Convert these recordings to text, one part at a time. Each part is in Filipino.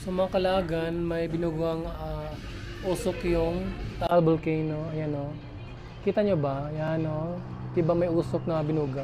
So mga kalagan, may binugang usok yung Taal Volcano. Ayan o. Kita nyo ba? Ayan o. Diba may usok na binuga?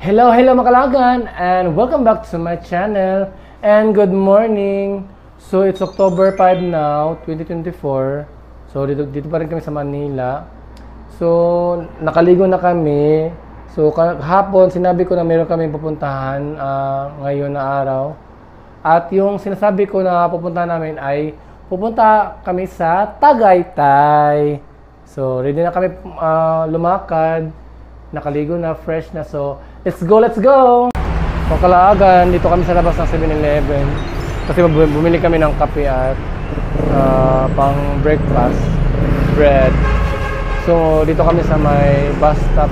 Hello mga kalagan, and welcome back to my channel, and good morning. So it's October 5 now, 2024. So dito pa rin kami sa Manila. So nakaligo na kami. So kahapon sinabi ko na meron kami pupuntahan ngayon na araw. At yung sinasabi ko na pupuntahan namin ay pupunta kami sa Tagaytay. So ready na kami lumakad. Nakaligo na, fresh na. So let's go! Pagkalaagan, dito kami sa labas ng 7-Eleven. Kasi bumili kami ng kape at pang breakfast, bread. So dito kami sa may bus stop.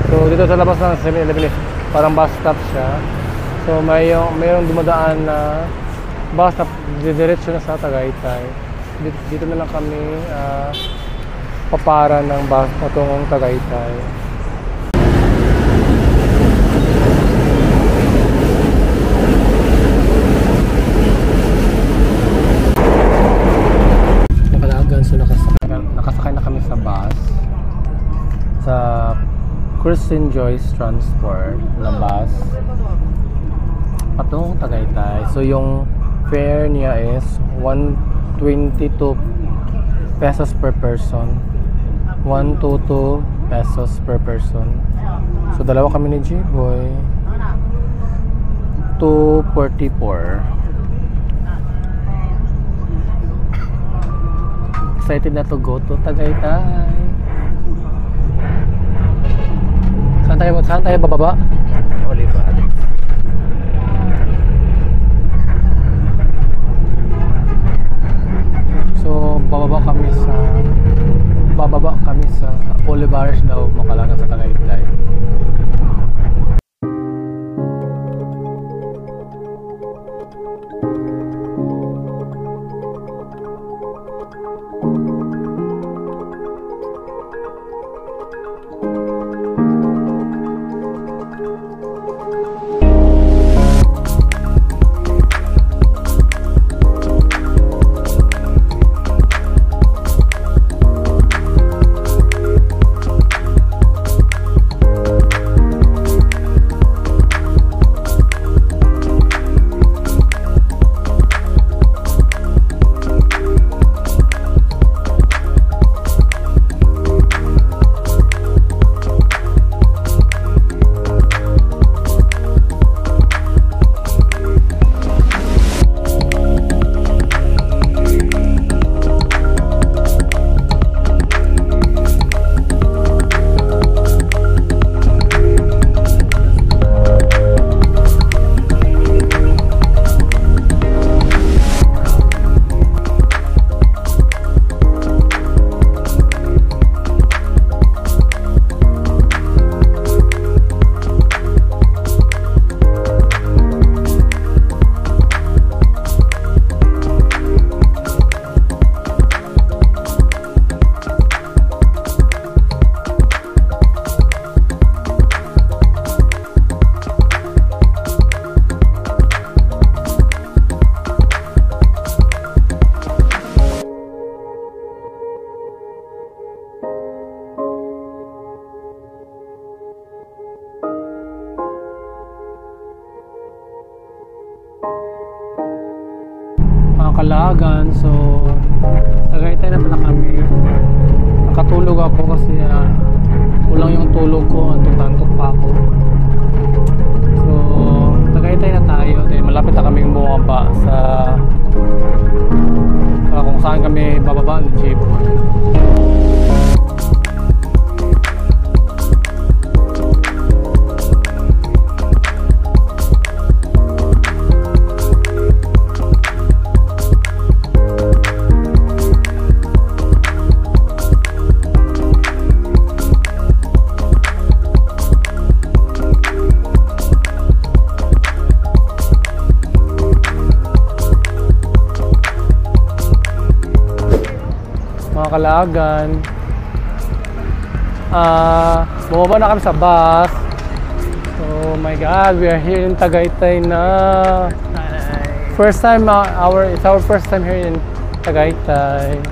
So dito sa labas ng 7-Eleven, parang bus stop siya. So mayroong dumadaan na bus stop, diretso na sa Tagaytay. Dito na lang kami papara ng bus patungong Tagaytay. So nakasakay na kami sa bus, sa Christine Joyce Transport na bus patungong Tagaytay. So yung fare niya is 122 pesos per person, 122 pesos per person. So dalawa kami ni J-Boy, 244. Excited na to go to Tagaytay. Saan tayo bababa? Olivar. So bababa kami sa Olivares daw, makalagan sa Tagaytay. Kalagan, so Tagaytay na pala kami. Nakatulog ako kasi kulang yung tulog ko, antok pa ako. So Tagaytay na tayo, then malapit na kaming bumaba sa kung saan kami bababa ni Jeep. mga kalaagan. Bumaba na kami sa bus. Oh my God, we are here in Tagaytay na. First time, it's our first time here in Tagaytay.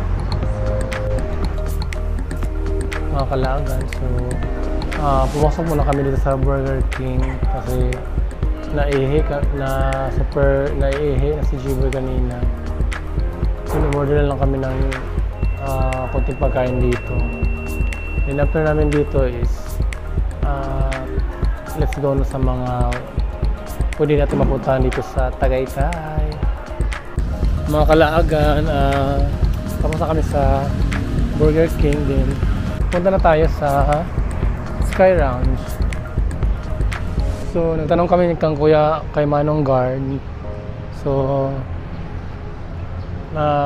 Mga kalaagan. So, pumasok muna kami dito sa Burger King kasi naihi na si Jiboy kanina. Order lang kami ng konting pagkain dito. Then after namin dito is let's go na sa mga pwede natin mapuntahan dito sa Tagaytay. Mga kalaagan, tapos na kami sa Burger King din. Punta na tayo sa Sky Ranch. So nagtanong kami ng kuya kay Manong Guard. So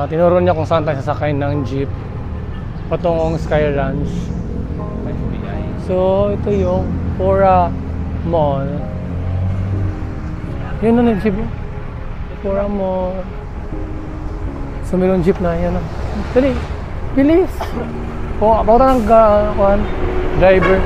tinuro niya kung saan tayo sasakay ng jeep patungong Sky Ranch. So ito yung Fora Mall. Yun na yung jeep. Fora Mall. So mayroong jeep na yan. Dali, bilis. Pakita ng driver.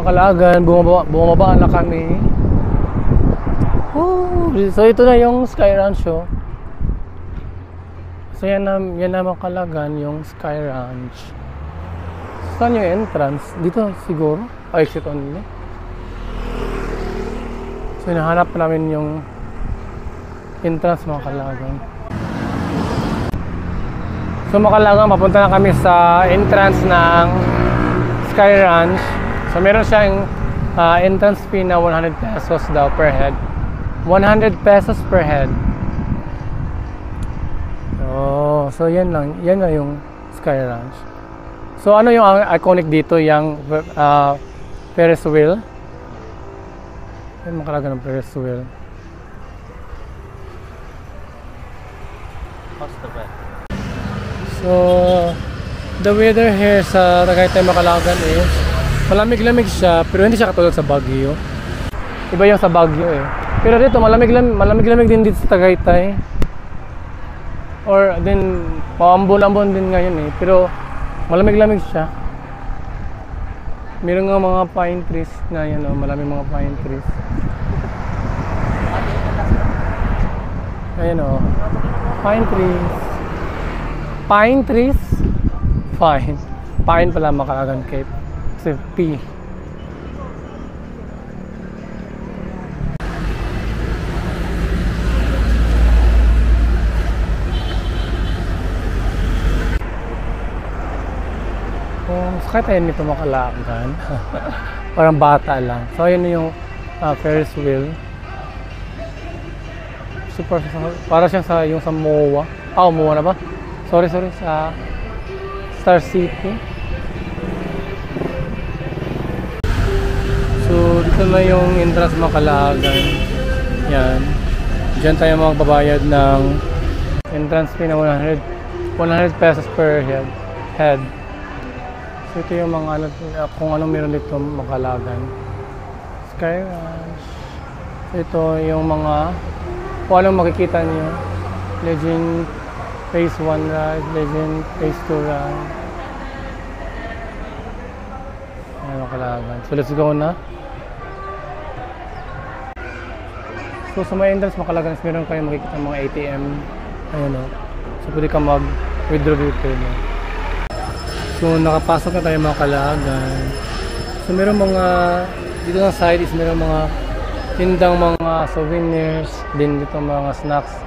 Kalaagan, bumaba na kami. So ito na yung Sky Ranch show. So yan naman Kalaagan yung Sky Ranch. Saan yung entrance? Dito siguro? Exit only. So hinahanap namin yung entrance mga Kalaagan. So mga Kalaagan, papunta na kami sa entrance ng Sky Ranch. So meron siyang entrance fee na 100 pesos daw per head. 100 pesos per head. So yan lang. Yan na yung Sky Ranch. So ano yung iconic dito? Yung Ferris wheel. Yan makalaga ng Ferris wheel. So the weather here sa Tagaytay Makalagan is malamig-lamig siya, pero hindi siya katulad sa Baguio. Iba yung sa Baguio eh. Pero dito malamig-lamig din dito sa Tagaytay. Or din paambon-ambon din ngayon eh. Pero malamig-lamig siya. Meron nga mga pine trees na yan, maraming mga pine trees. Ayan o. Pine trees. Pine trees? Pine. Pine pala Makalagan Cape. Kasi P. Sakay tayo nito Makalagan. Parang bata lang. So ayun yung Ferris wheel. Super, para siyang yung sa MOA. MOA na ba? Sorry, sa Star City. So dito na yung entrance Makalagan. Yan. Diyan tayo magbabayad ng entrance fee na 100 pesos per head. So ito yung mga kung anong meron dito Makalagan. Sky Ranch. So ito yung mga kung anong makikita niyo. Phase 1 ride, then phase 2 ride. Ayan, Makalagan. So let's go na. So sa mga entrance Makalagan, meron kayo makikita mga ATM. Ayan o. So pwede ka mag-withdraw dito. No? So nakapasok na tayo Makalagan. So meron mga, dito na side is meron mga tindang mga souvenirs. Din dito mga snacks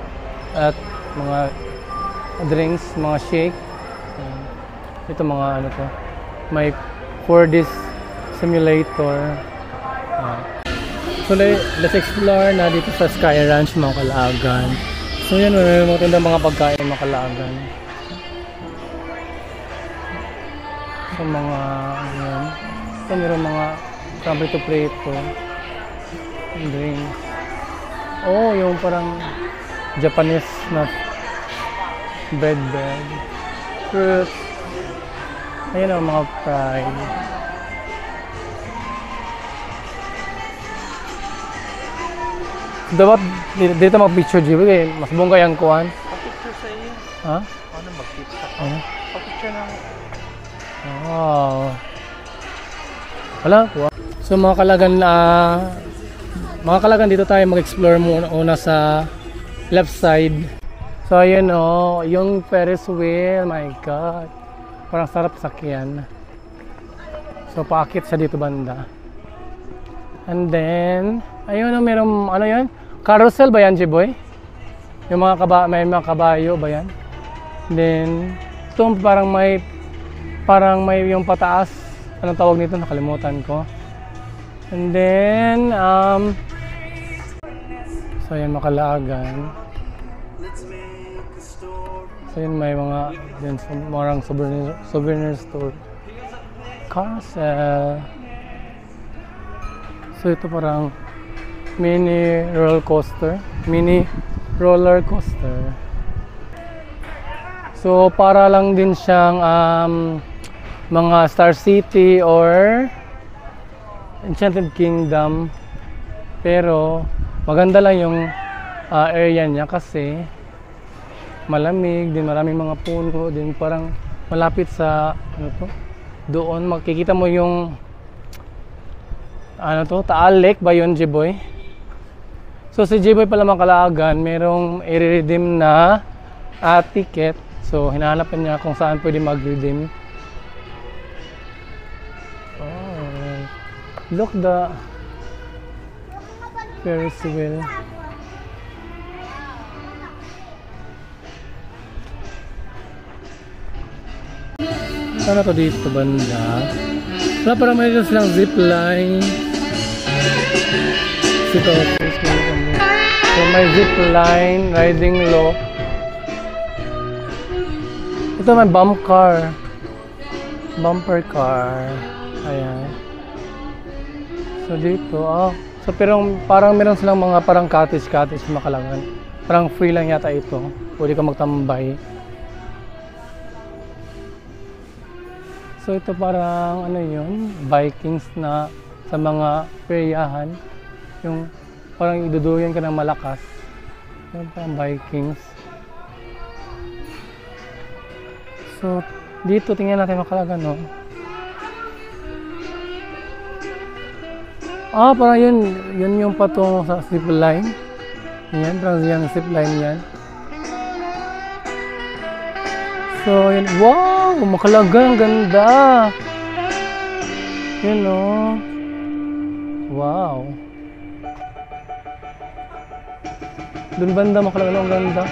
at mga drinks, mga shake. Ito mga ano to. May 4D simulator. So let's explore na dito sa Sky Ranch Makalagan. So yan, may mga tindang mga pagkain Makalagan. So mga yan. So meron mga prito-prito drinks. Oh, yung parang Japanese na bread. Fruits. Ayan ang mga fried. Dapat dito mag-picture, Jibo, eh. Mas bongga yung kuhan. Pa-picture sa iyo. Ha? Ano mag-picture ka? Ano? Pa-picture na. Wow. Wala, kuha. So mga Kalagan dito tayo mag-explore muna sa left side. So ayun oh, yung Ferris wheel, my god. Parang sarap sakyan. So paakit sa dito banda. And then, ayun oh, merong ano yan? Carousel ba yan, Jiboy? Yung mga may mga kabayo ba yan? Then, ito parang may yung pataas. Anong tawag nito? Nakalimutan ko. And then, so yan Makalagan. So yun may mga din marang souvenir store. Carousel. So ito parang mini roller coaster. So para lang din siyang mga Star City or Enchanted Kingdom. Pero maganda lang yung area niya kasi malamig din, maraming mga puno din, parang malapit sa ano to, doon makikita mo yung ano to, Taal Lake ba yun, Jiboy? So si Jiboy pala Makalagan, merong i-redeem na ticket. So hinahanap niya kung saan pwede mag-redeem. Oh, look the Ferris wheel. Sana to dito banda. Wala, parang may dito silang zipline. So may zipline, riding lock. Ito may bumper car. Ayan. So dito, so pero parang meron silang mga parang cottage Makalagan. Parang free lang yata ito. Pwede ka magtambay. So ito parang ano yun, Vikings na sa mga peryahan. Yung parang iduduyan ka ng malakas. Yung parang Vikings. So dito tingnan natin Makalagan, no. Parang yun yung patungo sa zipline. Yan, parang yung zipline yan. So, yun. Wow! Makalagan, ang ganda! Yun, oh. Wow! Doon banda, Makalagan, ang ganda.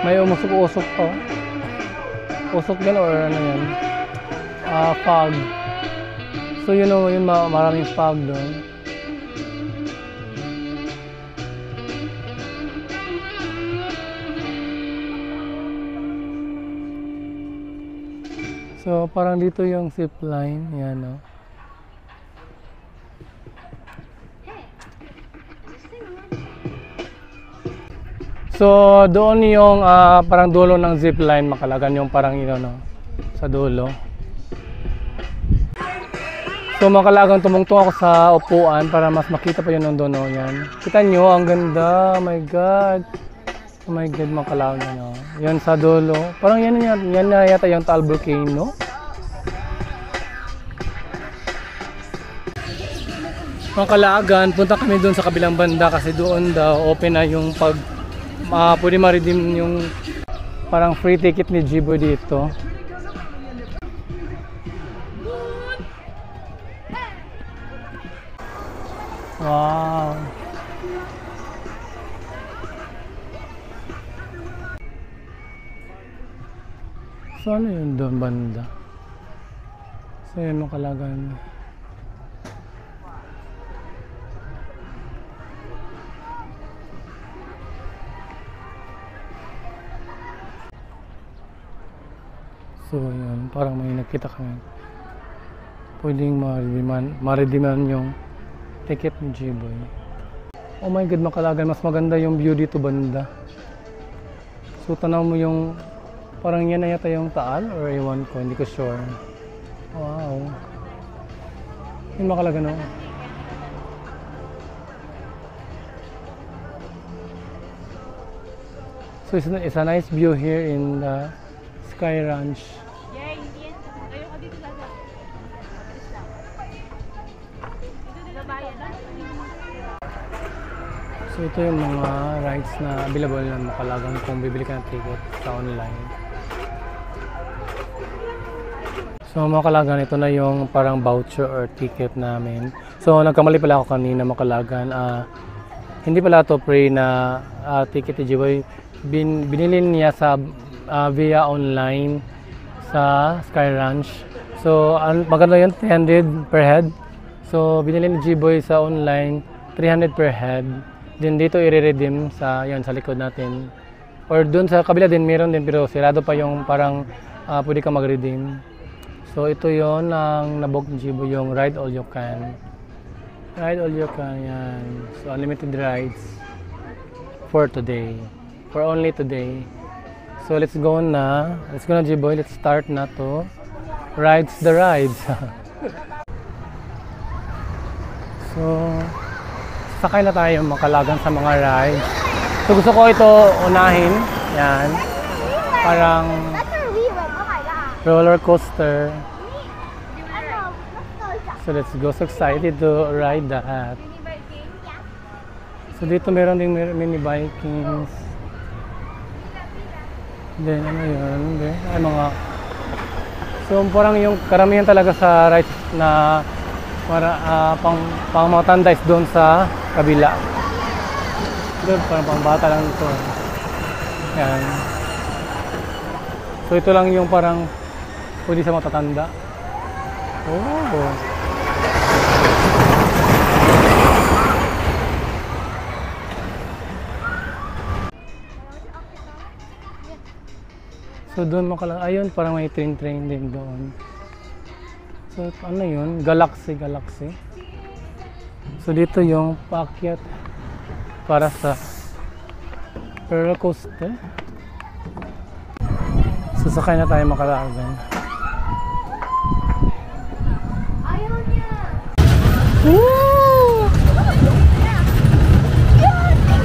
May umusok-usok pa. Usok yan or ano yan? Fog. So, yun, oh, yun, maraming fog doon. So, parang dito yung zipline. Yan, no? So, doon yung parang dulo ng zipline Makalagan. Yung parang yun, no? Sa dulo. So, Makalagan, tumungtong ako sa upuan para mas makita pa yun ng doon, no? Yan. Kita nyo, ang ganda. Oh my God. Oh my God, mga Kalagan, no? Yan sa dulo. Parang yan na yata yung Taal Volcano. Mga Kalagan, punta kami doon sa kabilang banda kasi doon daw open na yung pwede ma-redeem yung parang free ticket ni Jiboy dito. Wow. So ano yun doon banda? So yun mga Kalagan. So yun, parang may nakita kami. Pwedeng ma-redeeman yung ticket ni Jiboy. Oh my God, mga Kalagan, mas maganda yung view dito banda. So tanaw mo yung parang yan na yata yung Taal or ewan ko, hindi ko sure. Wow. Yung mga Kalagan, no? So it's a nice view here in the Sky Ranch. So ito yung mga rides na available na mga Kalagan kung bibili ka ng ticket sa online. So mga Kalagan, ito na yung parang voucher or ticket namin. So nagkamali pala ako kanina mga Kalagan. Hindi pala ito free na ticket ni Jiboy. Binili niya sa via online sa Sky Ranch. So maganda yun, 300 per head. So binili ni Jiboy sa online 300 per head. Then dito i-redeem sa yan sa likod natin. Or doon sa kabila din meron din pero sirado pa yung parang pwede ka mag-redeem. So ito yon ang nabook ni Jiboy, yung ride all you can. Ride all you can yan. So unlimited rides for today. For only today. So let's go na. Let's go na Jiboy. Let's start na to rides the rides. So sakay na tayo mga Kalagan sa mga rides. So gusto ko ito unahin. Yan. Parang roller coaster. So let's go. So excited to ride that. So dito meron ding mini bikings. Then ano yun? Ay mga. So parang yung karamihan talaga sa rides na para pang mga tanda is doon sa kabila. Doon parang pang bata lang ito. Yan. So ito lang yung parang pwede sa matatanda. Oh. So doon ayun parang may train din doon. So ano yun? Galaxy. So dito yung paakyat para sa roller coaster. So sakay na tayo mga Kalagan. Ayaw niya! Woo!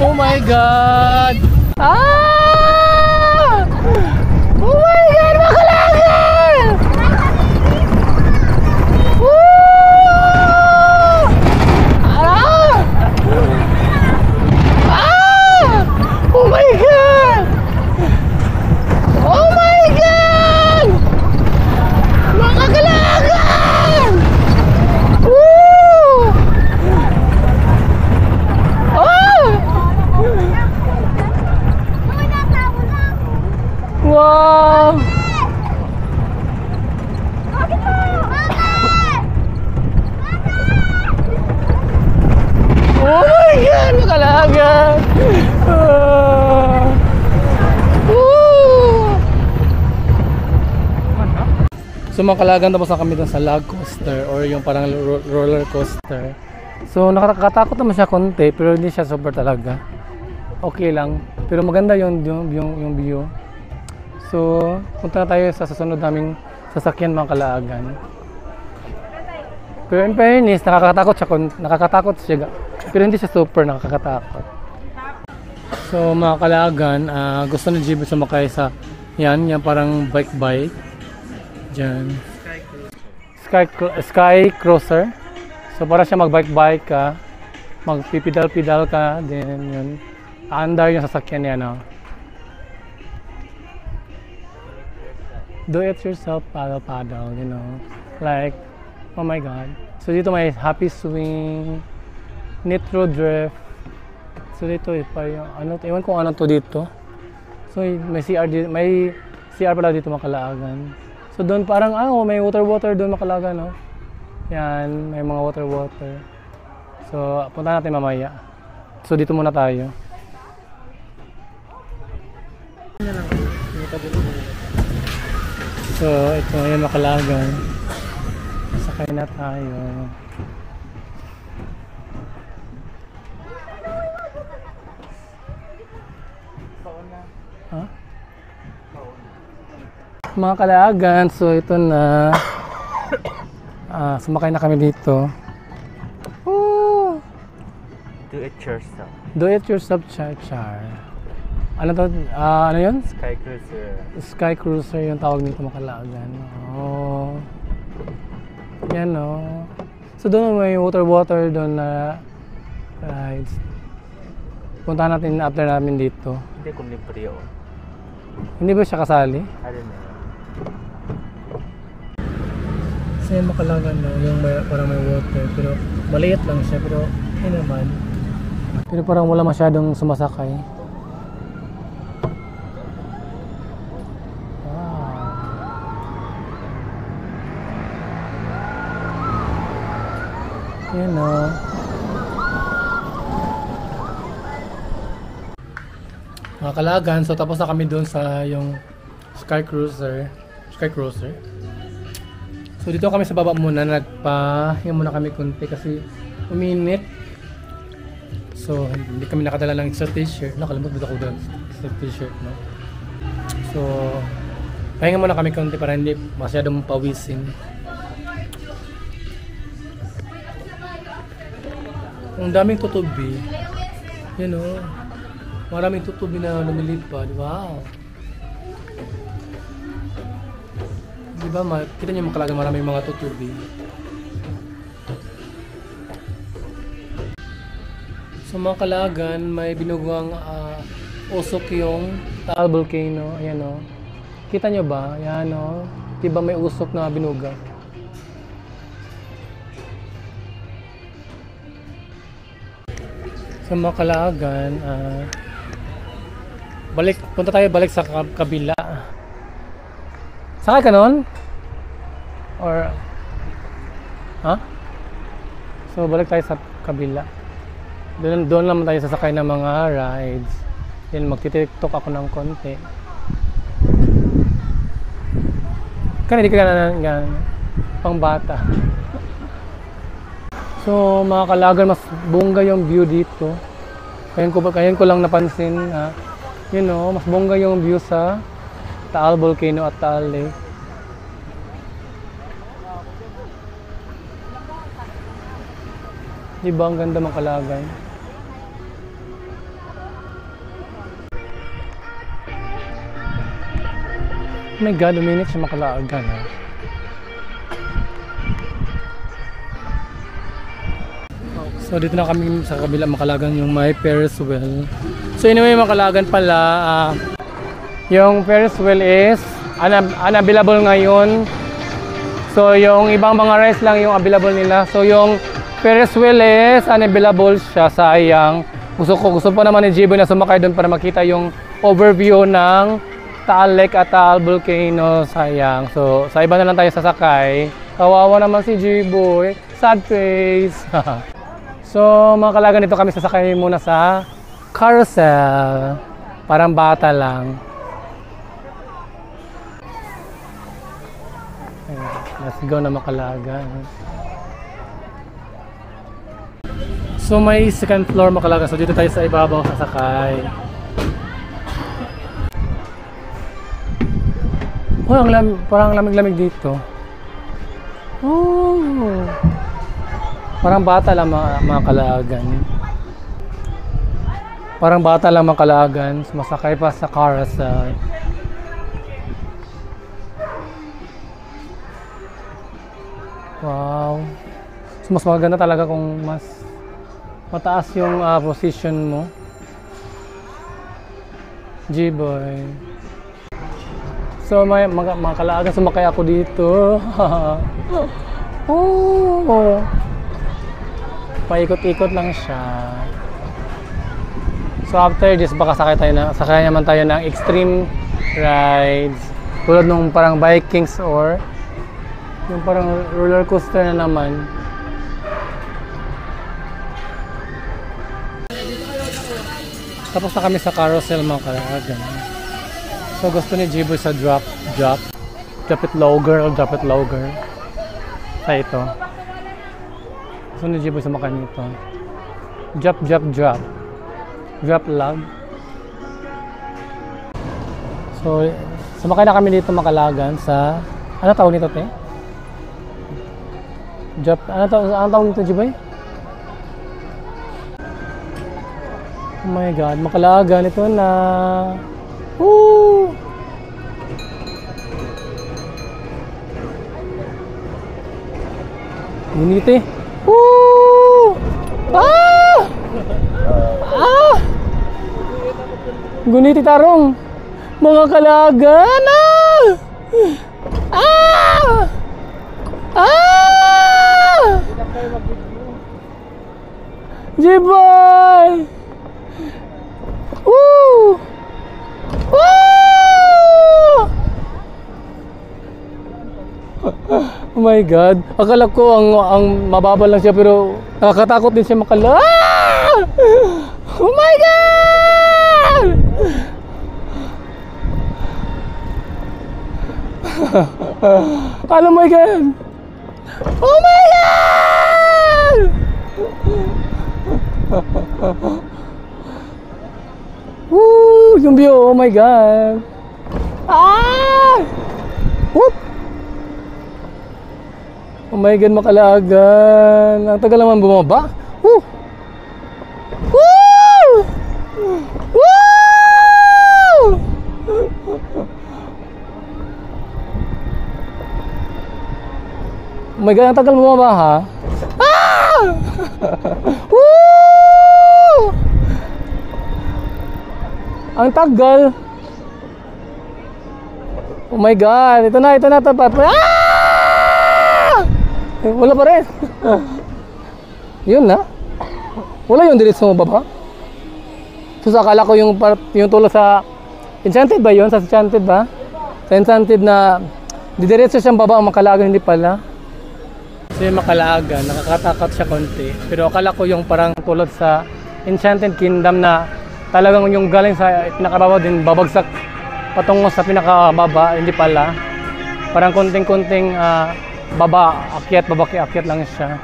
Oh my God! Ah! Oh my God, mga Kalagan! Oh my God! Oh my God! Mga Kalagan! Woo! Oh! Wow! Oh my God! Mga Kalagan! So mga Kalagan, tapos na kami dun sa log coaster or yung parang roller coaster. So nakakatakot naman siya konti pero hindi siya super talaga. Okay lang. Pero maganda yung view. So punta na tayo sa susunod naming sasakyan mga Kalagan. Pero in fairness, nakakatakot siya. Pero hindi siya super nakakatakot. So mga kalagan, gusto ni Jibo sumakay sa yan parang bike dyan. Sky Cruiser. So para siya mag-bike ka, magpipidal-pidal ka, then yun, aandar yung sasakyan niya, no? Do it yourself paddle, you know, like, oh my god. So dito may Happy Swing, Nitro Drift. So dito pa yung ano, ewan ko ano to dito. So may CR pala dito Makalaagan. So doon parang may water doon Makalaagan, no. Yan, may mga water. So punta natin mamaya. So dito muna tayo. So ito yung Makalaagan. Sakay na tayo. Mga Kalaagan, so ito na. Sumakay na kami dito. Do it yourself. Do it yourself, char. Ano to? Ano yun? Sky Cruiser. Sky Cruiser yung tawag nito, mga Kalaagan. Oh. Yan, oh. So doon may water doon na rides. Punta natin after namin dito. Hindi kung libre yun. Hindi ba siya kasali? I don't know. Kasi Makalaagan, no, yung parang may water, pero maliit lang siya, pero yun naman. Pero parang wala masyadong sumasakay. Wow. Yun, no. Mga Kalaagan, so tapos na kami doon sa yung Sky Cruiser. So dito kami sa baba muna, nagpahinga muna kami kunti kasi uminit. So hindi kami nakadala ng extra t-shirt. Nakalimutan ko doon extra t-shirt, no? So pahinga muna kami kunti para hindi masyadong pawisin. Ang daming tutubi. You know, maraming tutubi na lumilipad. Wow. Diba, kita niyo Makalaagan, maraming mga tutubi. So mga Kalaagan, may binugang usok yung Taal Volcano. Ayan, o. Kita nyo ba? Ayan, o. Diba may usok na binuga? So mga Kalaagan, punta tayo balik sa kabila. Sakay ka nun? Or So balik tayo sa kabila. Doon naman tayo sasakay ng mga rides. Then magti-tiktok ako ng konti. Hindi ka na pang bata. So mga Kalaagan, mas bongga yung view dito. Kaya ko lang napansin, you know, mas bongga yung view sa Taal Volcano at Taal Lake. Diba ang ganda mga Kalaagan? Oh my God, uminit siya mga Kalaagan, ha? So dito na kami sa kabila mga Kalaagan, yung may Ferris wheel. So anyway mga Kalaagan pala, yung Ferris wheel is unavailable ngayon. So yung ibang mga rides lang yung available nila. So yung Ferris wheel is unavailable siya, sayang. Gusto pa naman ni Jibo na sumakay doon para makita yung overview ng Taal Lake at Taal Volcano, sayang. So sa iba na lang tayo sasakay. Kawawa naman si Jibo, sad face. So mga Kalaagan, dito kami sasakay muna sa carousel. Parang bata lang. Let's go na mga Kalaagan. So may second floor mga Kalaagan. So dito tayo sa ibabaw sasakay. Oh, parang lamig-lamig dito. Oh. Parang bata lang mga Kalaagan. Parang bata lang Makalagan, sumasakay pa sa carousel. Wow. So, mas maganda talaga kung mas mataas yung position mo. G-boy. So, mga Kalagan, sumakay ako dito. Oh. Paikot-ikot lang siya. So, after this, baka sakay naman tayo ng extreme rides. Tulad nung parang Vikings or yung parang roller coaster na naman. Tapos na kami sa carousel mga Kalagan. So gusto ni Jiboy sa drop it low girl. Sa ito. Gusto ni Jiboy sa makan nito. Drop log. So sumakay na kami dito mga Kalagan sa ano tawag nito te? Ano tawag nito Jiboy? Oh my god, Makalagan ito na. Woo! Gunit eh. Woo! Ah! Ah! Guniti tarong. Mga Kalagan. Ah! Ah! Ah! Jiboy! Woo! Woo! Oh my god. Akala ko ang mababa lang siya pero nakakatakot din siya makala. Ah! Oh my god! Oh my god! Oh my god! Woo! Yung view, oh my god! Ah! Whoop! Oh my god, Makalagan! Ang tagal naman bumaba. Woo! Woo! Woo! Oh my god, ang tagal bumaba ha? Ah! Woo! Ang tagal. Oh my god, ito na tapat. Ah! Wala pa rin. Yun na. Wala yung diretso mo baba. So akala ko yung tulad sa Enchanted ba yun? Sa Enchanted ba? Sa Enchanted na didiretso siyang baba, ang Makalagan hindi pala. So yung Makalagan, nakakatakot siya konti. Pero akala ko yung parang tulad sa Enchanted Kingdom na talagang yung galing sa pinakababa din babagsak patungo sa pinakababa, hindi pala. Parang konting-konting akyat lang siya.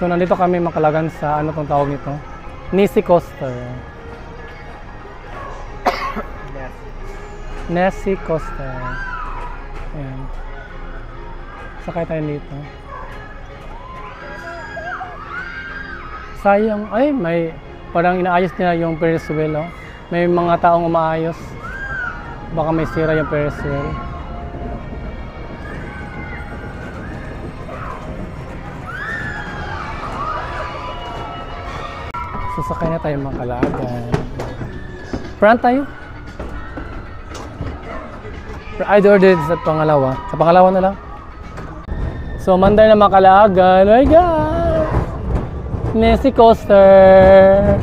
So nandito kami Makalagan sa ano tong tawag nito? Nessie Coaster. Nessie Coaster. Ayan. Sakay tayo dito. Sayang, ay may parang inaayos nila yung Ferris wheel, oh. May mga taong umaayos. Baka may sira yung Ferris wheel. Sasakay na tayo Makalagan. Front tayo? I ordered sa pangalawa. Sa pangalawa na lang. So, manday na Makalagan. Oh my God! Nessie Coaster!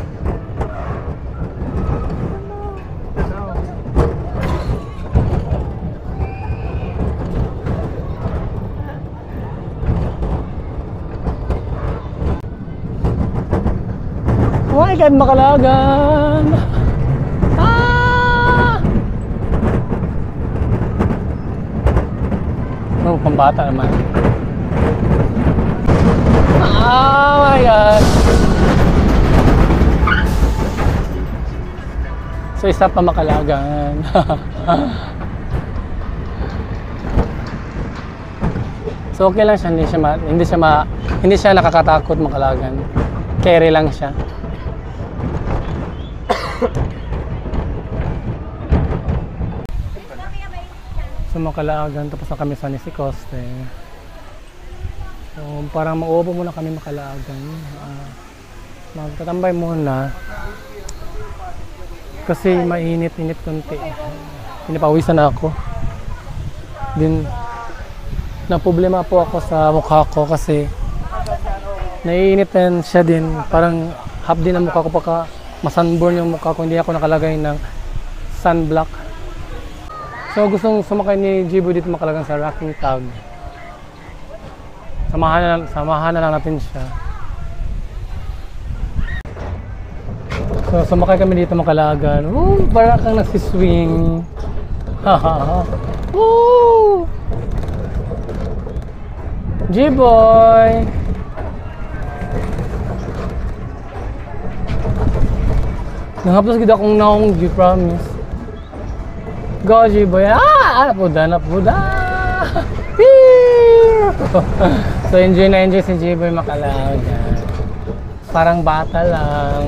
Oh my God, Makalagan! Ah! Oh, pambata naman. Oh my God! So, isa pa Makalagan. So, okay lang siya. Hindi siya nakakatakot Makalagan. Carry lang siya. So Makalaagan, tapos na kami sa Nisicoste. So parang mag-uubo muna kami Makalaagan. Magtatambay muna. Kasi mainit-init konti. Pinapawisan na ako. Din na problema po ako sa mukha ko kasi naiinitan siya din. Parang half din ang mukha ko pagka masunburn yung mukha ko. Hindi ako nakalagay ng sunblock. So gustong sumakay ni Jibo dito Makalagan sa Rocking Tag. Samahan na lang natin siya. So sumakay kami dito Makalagan. Woo! Parang kang nagsiswing. Haha. Woo! Jiboy! Nangapos gid akong naong G promise. Go Jiboy! Napuda! So enjoy na enjoy si Jiboy Makalagan. Parang bata lang.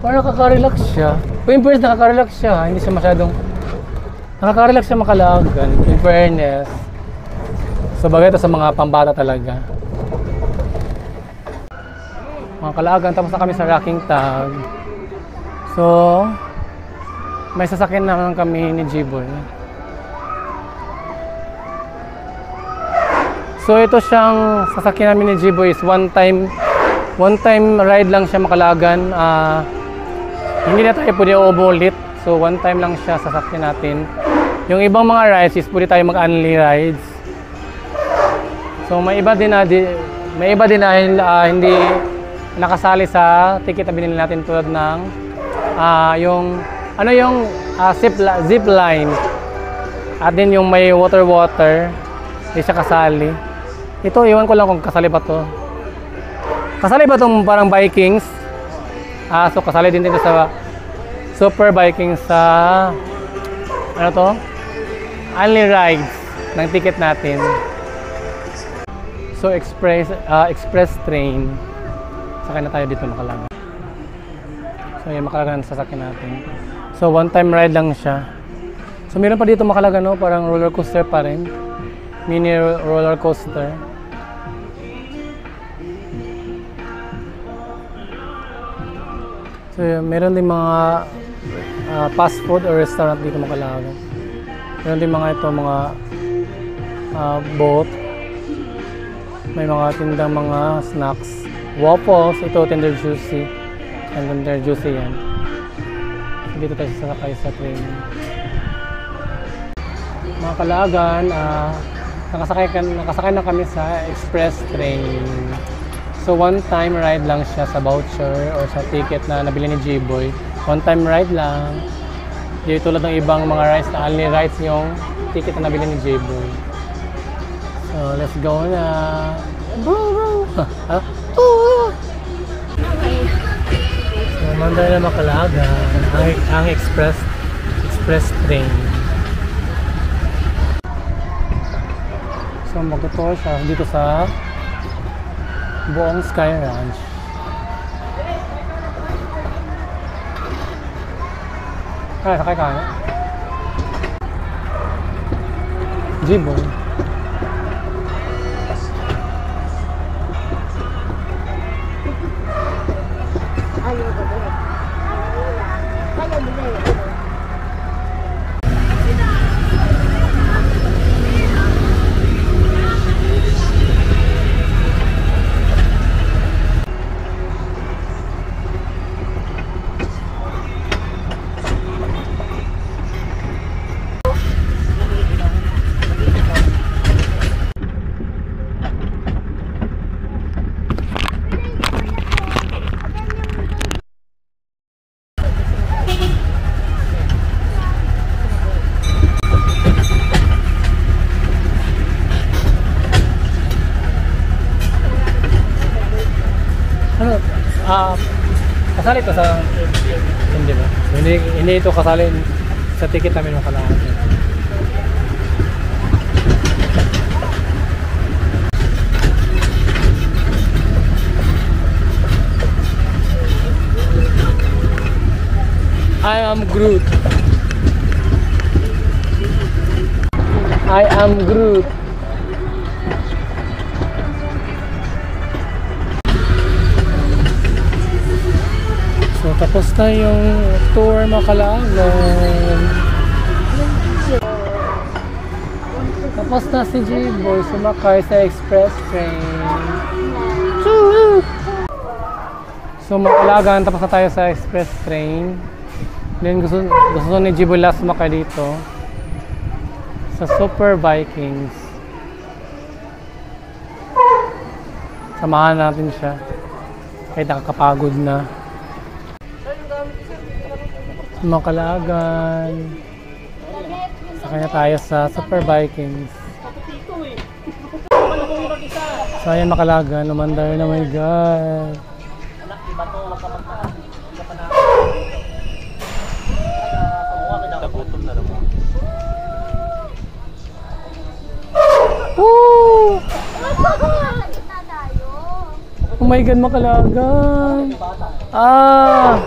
Parang nakaka-relax siya. In fairness, nakaka-relax siya. Hindi siya masyadong... Nakaka-relax siya Makalagan. In fairness. So bagay ito sa mga pambata talaga. Makalagan, tapos na kami sa Rocking Tag. So, may sasakyan naman kami ni Jiboy. So ito siyang sasakyan namin ni Jiboy is one time ride lang siya Makalagan. Hindi na tayo pwede ulit. So one time lang siya sasakyan natin. Yung ibang mga rides is pwede tayo mag-only rides. So may iba din na hindi nakasali sa ticket na binili natin tulad ng yung zip line. At din yung may water hindi siya kasali. Ito iwan ko lang kung kasali ba to. Kasali ba tong parang Vikings? So kasali din dito sa Super Vikings sa ano to? Only rides ng ticket natin. So express train. Sakay na tayo dito Makalagan. So yan Makalagan sa sasakyan natin. So one time ride lang siya. So meron pa dito Makalagan no, parang roller coaster pa rin. Mini roller coaster. So meron din mga fast food or restaurant dito Makalagan. Meron din mga boat. May mga tindang mga snacks. Waffles, ito Tender Juicy. Tender Juicy yan. Dito tayo sasakay sa train. Makalagan, nakasakay na kami sa express train. So one time ride lang siya sa voucher or sa ticket na nabili ni Jiboy. One time ride lang. Di tulad ng ibang mga rides na only rides yung ticket na nabili ni Jiboy. So let's go na. So mandar na Makalagan ang express train. So magtutour siya dito sa buong Sky Ranch. Sakay ka na? Jiboy. Kasali ito sa hindi ba? Hindi ito kasali sa ticket namin Makalagan. I am Groot. I am Groot. So tapos na yung tour Macalagan. Tapos na si J-Boy sumakay sa express train. Choo! So Macalagan, tapos na tayo sa express train. Then gusto ni J-Boy last sumakay dito sa Super Vikings. Samahan natin siya kahit nakakapagod na. Macalagan. Sakay na tayo sa Super Vikings. So ayan Macalagan, umandar na, my God. Nagutom na naman. Woo! Oh my God, Macalagan. Ah!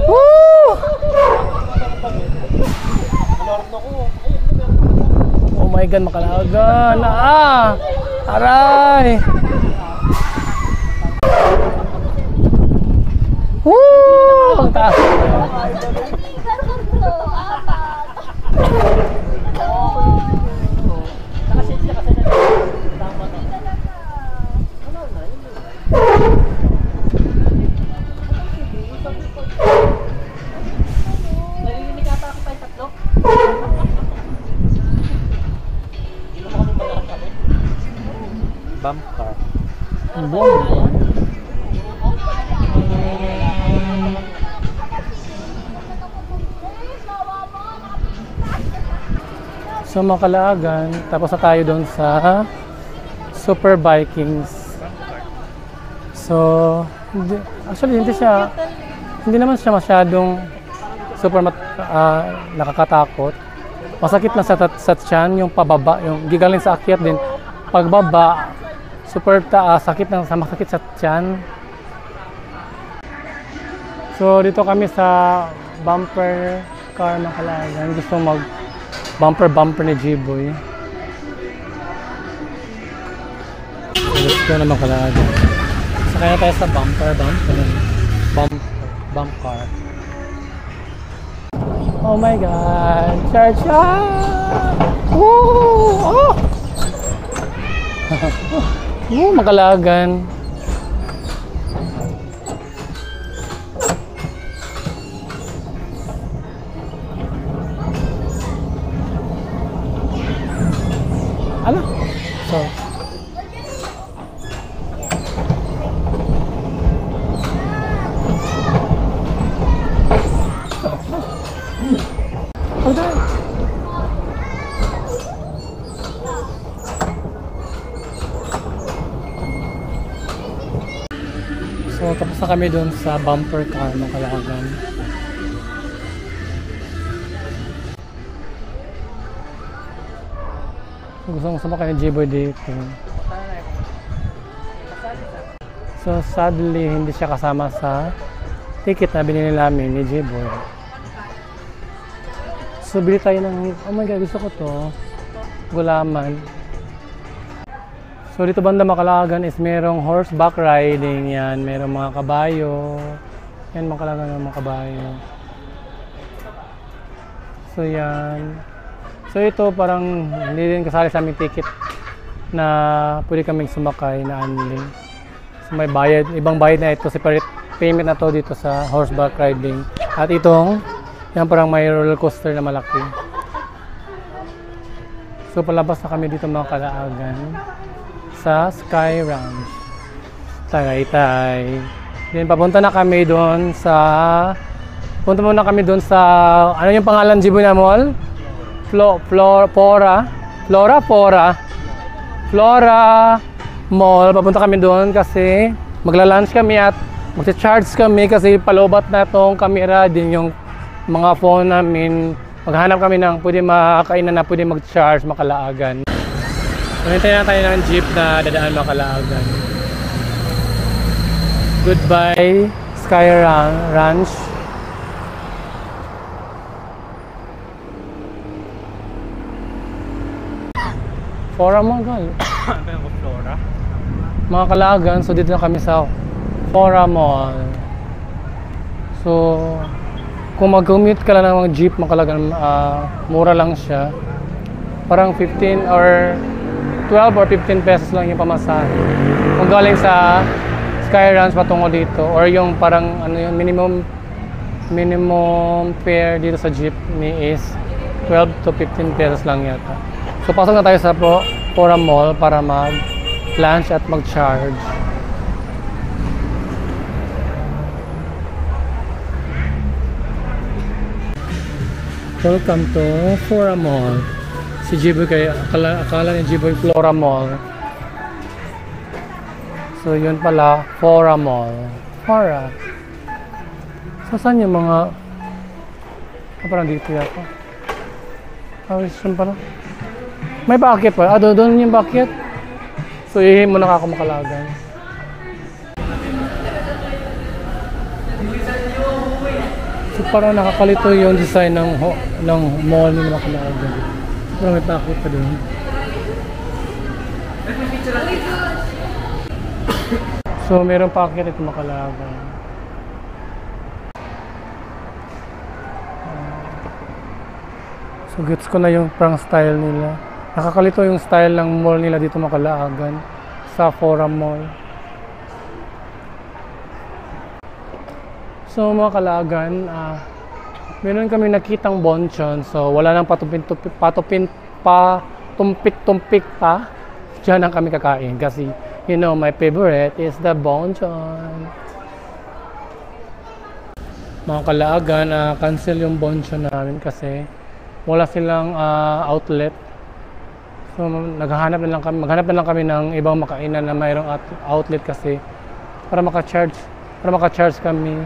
Woo! Oh my God, Macalagan. Ah! Aray! Woo! Ang taas. Bump car. Ang buong. So Macalagan, tapos na tayo doon sa Super Vikings. So actually hindi naman siya masyadong super nakakatakot. Masakit lang sa tiyan yung pababa, yung gigaling sa akyat din. Pagbaba, super taas, masakit sa tiyan. So dito kami sa bumper car Macalagan. Gusto mag bumper ni J-Boy. So let's go na Macalagan. Sakay na tayo sa bump car. Oh my God! Cha-cha! Woo! Oh! Macalagan. Ala? So. So tapos na kami doon sa bumper car Macalagan. Gusto sumakay ni J-Boy dito. So sadly hindi siya kasama sa ticket na binili namin ni J-Boy. So bili tayo ng, oh my God, gusto ko to, gulaman. So dito banda Macalagan is merong horseback riding yan, merong mga kabayo. Yan Macalagan ng mga kabayo. So yan. So ito parang hindi din kasali sa aming ticket na pwede kaming sumakay na only. So may bayad, ibang bayad na ito, separate payment na to dito sa horseback riding. At itong, yan parang may roller coaster na malaki. So palabas na kami dito Macalagan sa Sky Ranch, Tagaytay. Then papunta na kami doon sa, punta muna kami doon sa, ano yung pangalan J-Boy na mall? Flora Mall. Papunta kami doon kasi magla-lunch kami at magcha-charge kami kasi palobat na tong camera din yung mga phone namin. Maghanap kami ng pwede makakainan na pwede mag-charge Macalagan. Hintayin na tayo ng jeep na dadaan Macalagan. Goodbye, Ranch. Fora Mall, gal. Ano yung Flora? Mga kalagan, so dito na kami sa Fora Mall. So, kung mag-commute ka lang ng mga jeep, mga kalagan, mura lang siya. Parang 15 or 12 or 15 pesos lang yung pamasahe. Kung galing sa Sky Ranch patungo dito, or yung parang ano yung minimum fare dito sa jeepney is 12 to 15 pesos lang yata. So pasok na tayo sa Fora Mall para mag-lunch at mag-charge. Welcome to Fora Mall. Si Jiboy kaya akala ni Jiboy Flora Mall. So yun pala, Fora Mall. Fora. So saan yung mga parang dito yata. Yun pala. May bucket pa. Doon yung bucket. So ihim mo na ako makalagan. So parang nakakalito yung design ng mall ni makalagan. Parang may bucket pa doon. So mayroong bucket ito makalagan. So gets ko na yung parang style nila. Nakakalito yung style ng mall nila dito Makalaagan sa Fora Mall. So mga Kalaagan, meron kami nakitang bonchon. So wala nang patumpik-tumpik pa. Diyan ang kami kakain kasi you know my favorite is the bonchon. Mga Kalaagan, cancel yung bonchon namin kasi wala silang outlet. So maghanap na lang kami ng ibang makainan na mayroong outlet kasi para maka-charge kami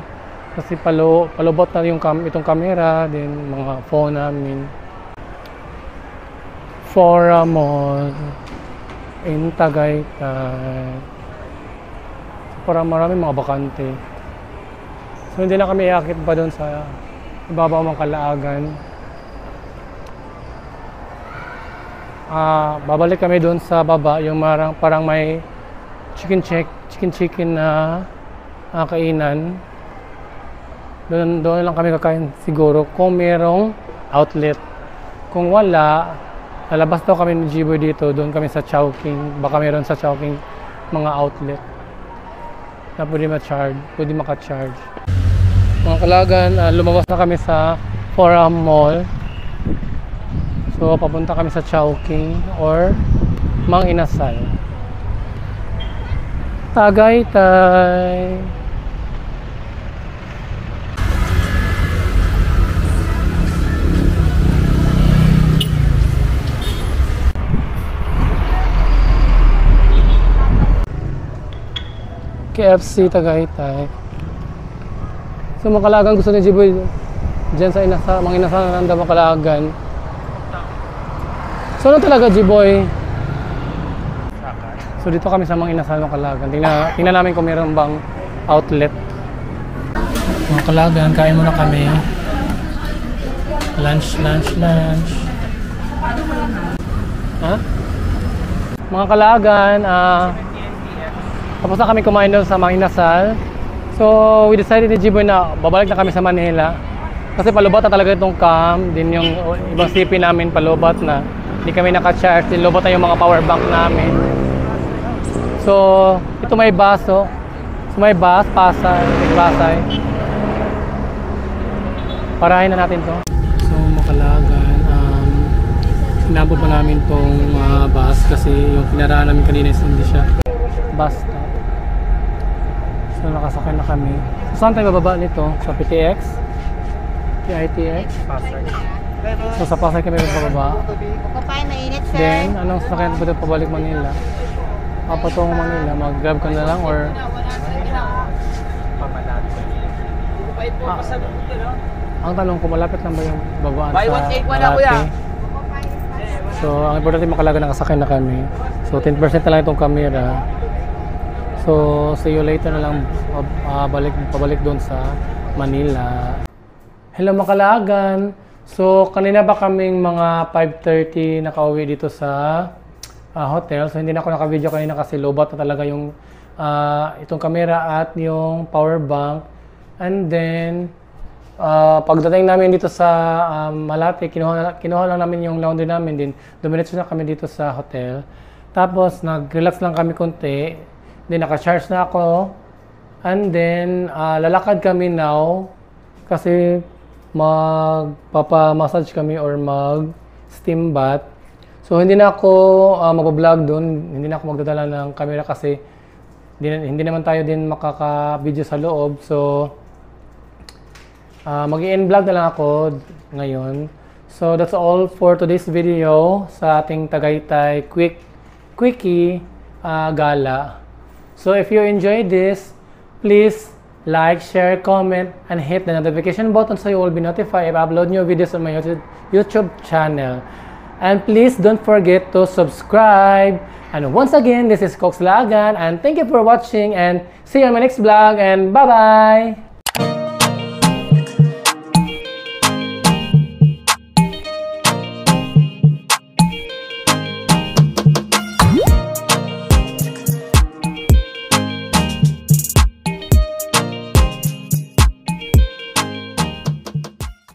kasi palubot na yung itong camera din mga phone namin. Fora Mall in Tagaytay. Para marami mga bakante. So hindi na kami iakit pa doon sa ibabaw ng Kalaagan. Babalik kami doon sa baba yung parang may chicken na kainan. Doon lang kami kakain siguro kung merong outlet. Kung wala, lalabas daw kami ni Jiboy dito, doon kami sa Chowking. Baka meron sa Chowking mga outlet na pwede maka-charge. Mga Kalaagan, lumabas na kami sa Fora Mall. So, papunta kami sa Chowking or Mang Inasal. Tagaytay. KFC Tagaytay. So, Makalagan gusto ni Jiboy dyan sa Mang Inasal na nanda Makalagan. So ano talaga Jiboy? So dito kami sa Mang Inasal Makalagan. Tingnan namin kung meron bang outlet. Mga Kalagan, kain muna kami. Lunch. Ha? Mga Kalagan, tapos na kami kumain doon sa Mang Inasal. So we decided ni Jiboy na babalik na kami sa Manila. Kasi palubat na talaga itong cam. Din yung ibang CP namin palubat na. Hindi kami naka-charge, nilobot na yung mga power bank namin. So, ito may baso. So, may Pasay. Parahin na natin to. So, Makalagan, sinabot pa namin tong bus kasi yung pinaraan namin kanina is hindi siya bus stop. So, nakasakay na kami. So, saan tayo bababa nito? Sa PTX? PITX? Pasay. So sa Pasay kami bababa. Kapay, mainit, sir. Then, anong sasakyan po pabalik Manila? Papatungo Manila, mag-grab ka na lang or ang tanong ko, malapit lang ba yung babaan sa Malate? So, ang importante Makalagan nakasakay na kami. So, 10% na lang itong camera. So, see you later na lang pabalik doon sa Manila. Hello mga kalagan! So, kanina ba kaming mga 5:30 nakauwi dito sa hotel. So, hindi na ako naka-video kanina kasi lobat na talaga yung itong camera at yung power bank. And then, pagdating namin dito sa Malate, kinuha lang namin yung laundry namin din. Dumiretso na kami dito sa hotel. Tapos, nag-relax lang kami konti. Then, naka-charge na ako. And then, lalakad kami now kasi magpapa-massage kami or mag-steam bath. So, hindi na ako mag-vlog doon. Hindi na ako magdadala ng camera kasi hindi naman tayo din makaka-video sa loob. So, mag-i-end vlog na lang ako ngayon. So, that's all for today's video sa ating Tagaytay Quickie Gala. So, if you enjoyed this, please like, share, comment, and hit the notification button so you will be notified if I upload new videos on my YouTube channel. And please don't forget to subscribe. And once again, this is Cox Lagan, and thank you for watching, and see you on my next vlog, and bye-bye!